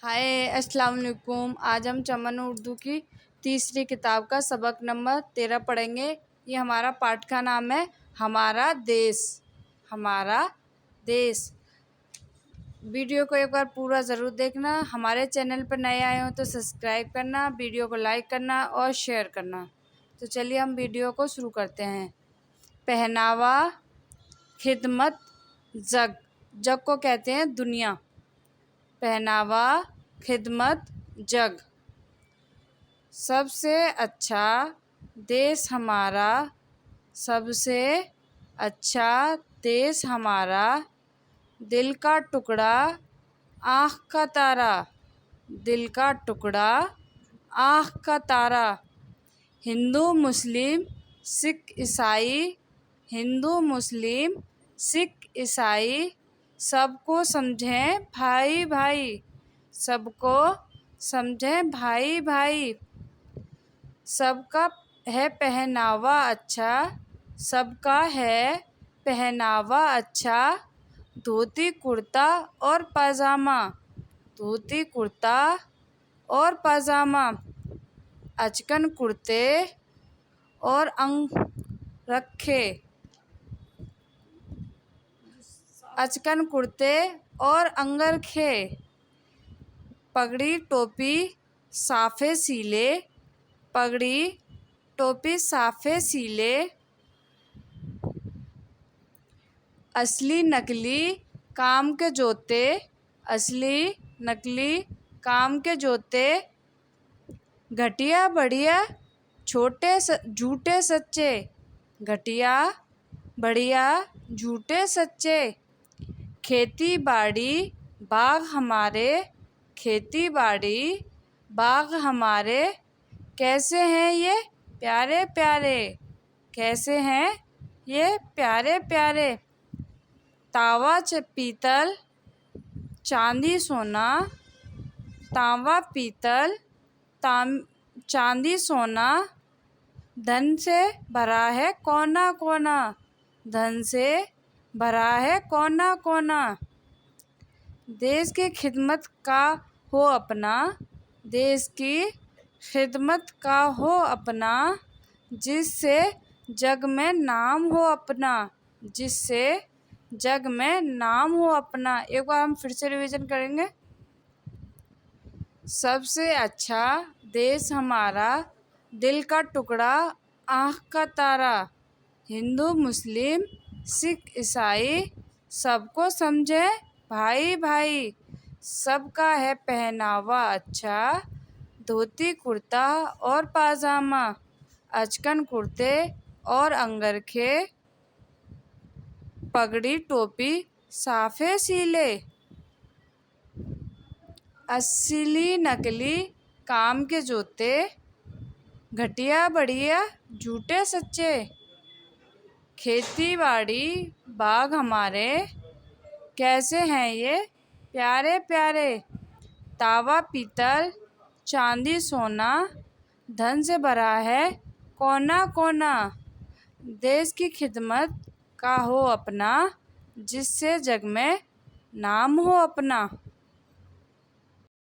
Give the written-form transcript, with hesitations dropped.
हाय अस्सलाम वालेकुम। आज हम चमन उर्दू की तीसरी किताब का सबक नंबर 13 पढ़ेंगे। ये हमारा पाठ का नाम है हमारा देश। हमारा देश। वीडियो को एक बार पूरा ज़रूर देखना। हमारे चैनल पर नए आए हो तो सब्सक्राइब करना, वीडियो को लाइक करना और शेयर करना। तो चलिए हम वीडियो को शुरू करते हैं। पहनावा, खिदमत, जग। जग को कहते हैं दुनिया। पहनावा, खिदमत, जग। सबसे अच्छा देश हमारा, सबसे अच्छा देश हमारा। दिल का टुकड़ा, आँख का तारा, दिल का टुकड़ा, आँख का तारा। हिंदू मुस्लिम सिख ईसाई, हिंदू मुस्लिम सिख ईसाई सबको समझें भाई भाई, सबको समझें भाई भाई। सबका है पहनावा अच्छा, सबका है पहनावा अच्छा। धोती कुर्ता और पाजामा, धोती कुर्ता और पाजामा। अचकन कुर्ते और अंग रखे, अचकन कुर्ते और अंगरखे। पगड़ी टोपी साफे सीले, पगड़ी टोपी साफे सीले। असली नकली काम के जूते, असली नकली काम के जूते। घटिया बढ़िया छोटे झूठे सच्चे, घटिया बढ़िया झूठे सच्चे। खेती बाड़ी बाग हमारे, खेती बाड़ी बाग हमारे। कैसे हैं ये प्यारे प्यारे, कैसे हैं ये प्यारे प्यारे। तावा पीतल चांदी सोना, तावा पीतल चांदी सोना। धन से भरा है कोना कोना, धन से भरा है कोना कोना। देश की खिदमत का हो अपना, देश की खिदमत का हो अपना। जिससे जग में नाम हो अपना, जिससे जग में नाम हो अपना। एक बार हम फिर से रिवीजन करेंगे। सबसे अच्छा देश हमारा, दिल का टुकड़ा, आँख का तारा। हिंदू मुस्लिम सिख ईसाई सबको समझे भाई भाई। सबका है पहनावा अच्छा, धोती कुर्ता और पाजामा। अचकन कुर्ते और अंगरखे, पगड़ी टोपी साफे सीले। असली नकली काम के जूते, घटिया बढ़िया झूठे सच्चे। खेती बाड़ी बाग हमारे, कैसे हैं ये प्यारे प्यारे। तावा पीतल चांदी सोना, धन से भरा है कोना कोना। देश की खिदमत का हो अपना, जिससे जग में नाम हो अपना।